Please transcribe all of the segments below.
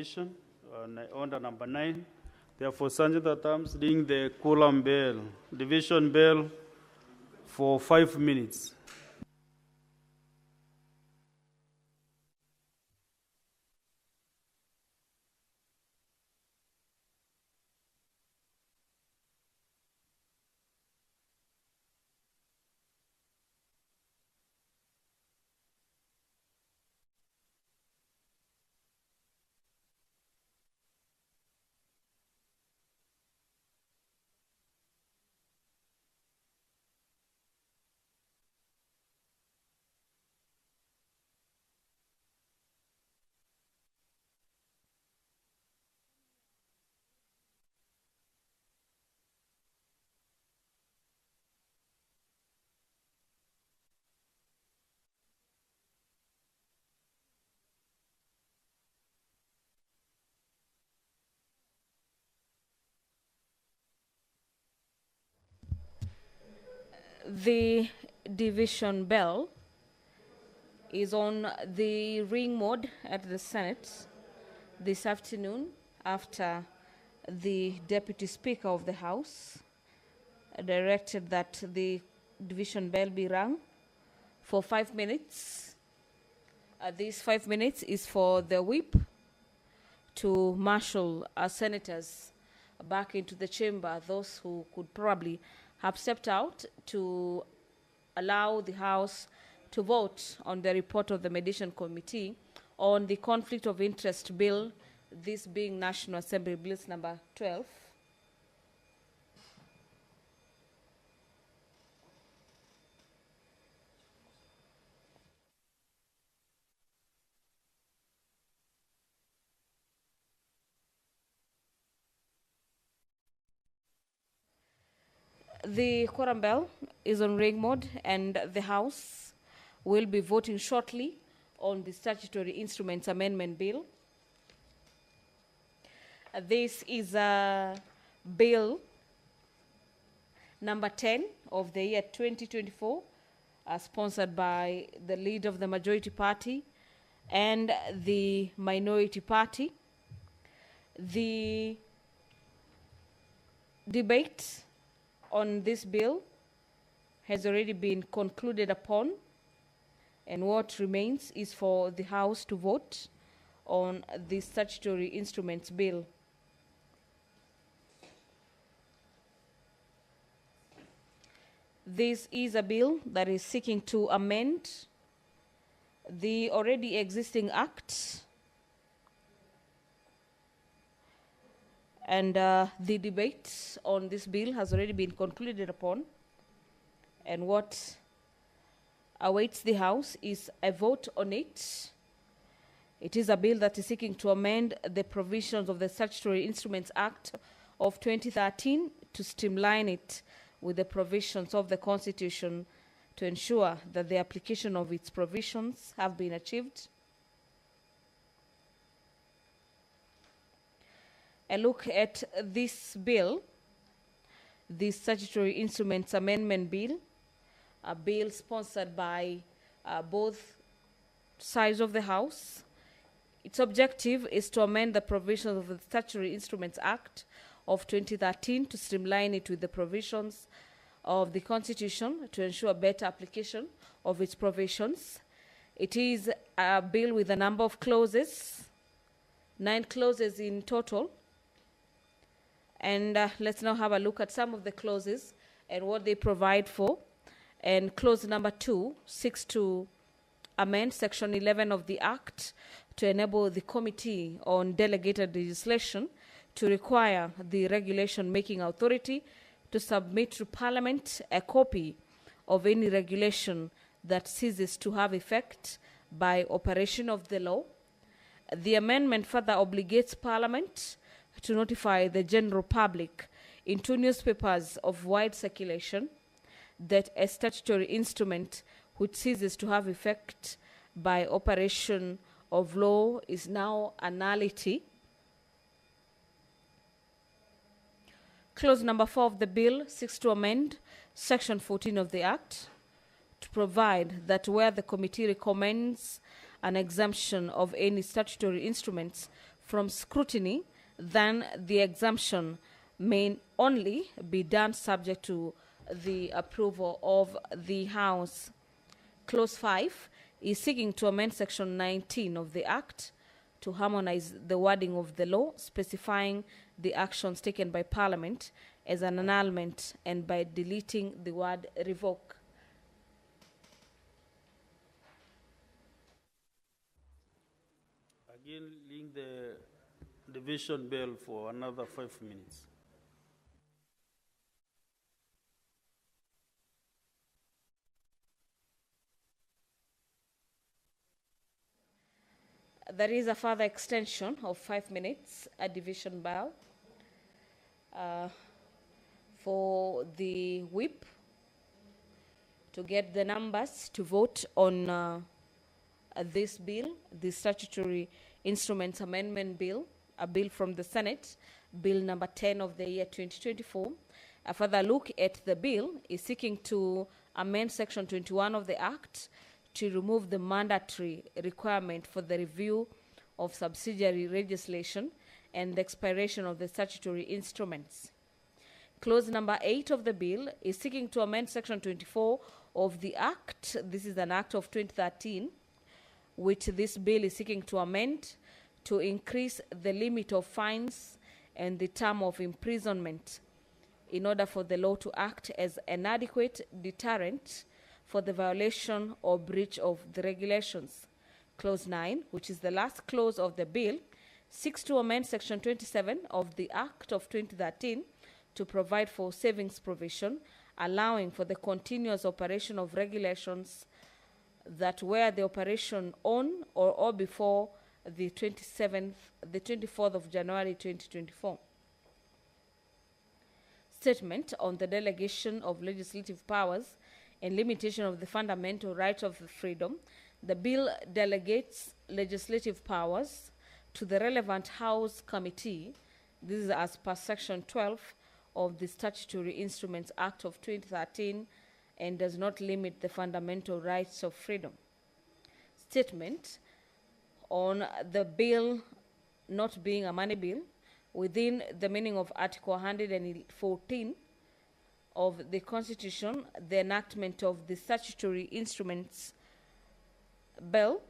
division under number 9. Therefore, Sanjita Tams reading the Kulam Bill, division bill for 5 minutes. The division bell is on the ring mode at the Senate this afternoon after the Deputy Speaker of the House directed that the division bell be rung for 5 minutes. These 5 minutes is for the whip to marshal our senators back into the chamber, those who could probably have stepped out, to allow the House to vote on the report of the Mediation Committee on the Conflict of Interest Bill, this being National Assembly Bills number 12. The quorum bell is on ring mode, and the House will be voting shortly on the Statutory Instruments Amendment Bill. This is Bill number 10 of the year 2024, sponsored by the leader of the Majority Party and the Minority Party. The debate on this bill has already been concluded upon, and what remains is for the House to vote on the Statutory Instruments Bill. This is a bill that is seeking to amend the already existing act, and the debate on this bill has already been concluded upon, and what awaits the House is a vote on it. It is a bill that is seeking to amend the provisions of the Statutory Instruments Act of 2013 to streamline it with the provisions of the Constitution to ensure that the application of its provisions have been achieved. A look at this bill, the Statutory Instruments Amendment Bill, a bill sponsored by both sides of the House. Its objective is to amend the provisions of the Statutory Instruments Act of 2013 to streamline it with the provisions of the Constitution to ensure better application of its provisions. It is a bill with a number of clauses, 9 clauses in total. And let's now have a look at some of the clauses and what they provide for. And clause number 2 seeks to amend section 11 of the Act to enable the Committee on Delegated Legislation to require the regulation-making authority to submit to Parliament a copy of any regulation that ceases to have effect by operation of the law. The amendment further obligates Parliament to notify the general public in 2 newspapers of wide circulation that a statutory instrument which ceases to have effect by operation of law is now a nullity. Clause number 4 of the bill seeks to amend section 14 of the Act to provide that where the committee recommends an exemption of any statutory instruments from scrutiny, then the exemption may only be done subject to the approval of the House. Clause 5 is seeking to amend Section 19 of the Act to harmonize the wording of the law, specifying the actions taken by Parliament as an annulment and by deleting the word revoke. Again, link the division bill for another 5 minutes. There is a further extension of 5 minutes, a division bill, for the whip to get the numbers to vote on this bill, the Statutory Instruments Amendment Bill, a bill from the Senate, Bill number 10 of the year 2024. A further look at the bill is seeking to amend Section 21 of the Act to remove the mandatory requirement for the review of subsidiary legislation and the expiration of the statutory instruments. Clause number 8 of the bill is seeking to amend Section 24 of the Act. This is an Act of 2013, which this bill is seeking to amend to increase the limit of fines and the term of imprisonment in order for the law to act as an adequate deterrent for the violation or breach of the regulations. Clause 9, which is the last clause of the bill, seeks to amend Section 27 of the Act of 2013 to provide for savings provision, allowing for the continuous operation of regulations that were the operation on or before the 24th of January 2024. Statement on the delegation of legislative powers and limitation of the fundamental right of freedom. The bill delegates legislative powers to the relevant House committee. This is as per Section 12 of the Statutory Instruments Act of 2013 and does not limit the fundamental rights of freedom. Statement on the bill not being a money bill within the meaning of Article 114 of the Constitution. The enactment of the Statutory Instruments Bill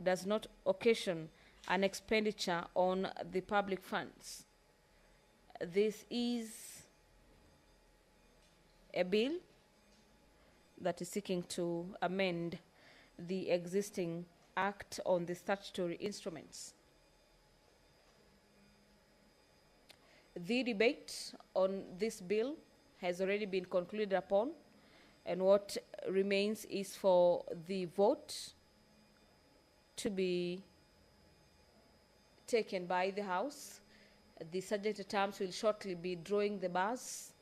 does not occasion an expenditure on the public funds. This is a bill that is seeking to amend the existing Act on the Statutory Instruments. The debate on this bill has already been concluded upon, and what remains is for the vote to be taken by the House. The subject terms will shortly be drawing the bars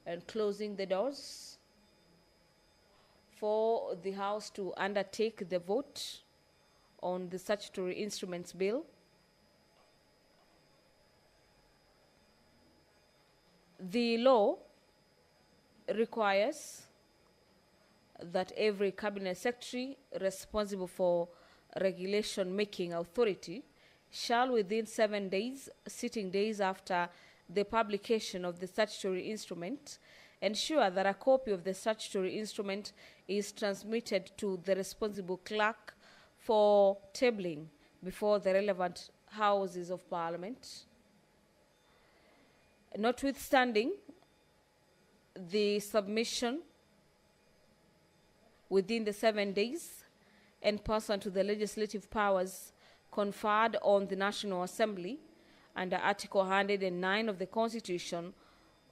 and closing the doors for the House to undertake the vote on the Statutory Instruments Bill. The law requires that every cabinet secretary responsible for regulation-making authority shall, within 7 days, sitting days after the publication of the statutory instrument, ensure that a copy of the statutory instrument is transmitted to the responsible clerk for tabling before the relevant houses of parliament. Notwithstanding the submission within the 7 days and pursuant to the legislative powers conferred on the National Assembly under Article 109 of the Constitution,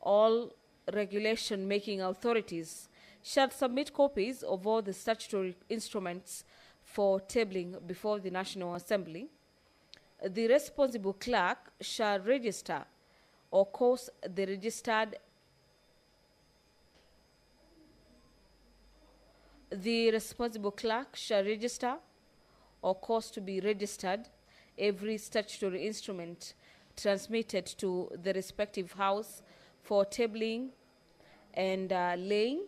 all regulation-making authorities shall submit copies of all the statutory instruments for tabling before the National Assembly. The responsible clerk shall register or cause the registered or cause to be registered every statutory instrument transmitted to the respective house for tabling and laying.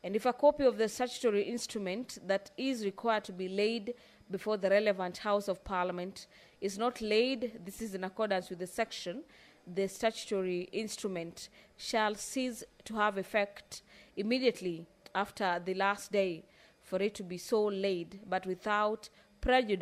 And if a copy of the statutory instrument that is required to be laid before the relevant House of Parliament is not laid, this is in accordance with the section, the statutory instrument shall cease to have effect immediately after the last day for it to be so laid, but without prejudice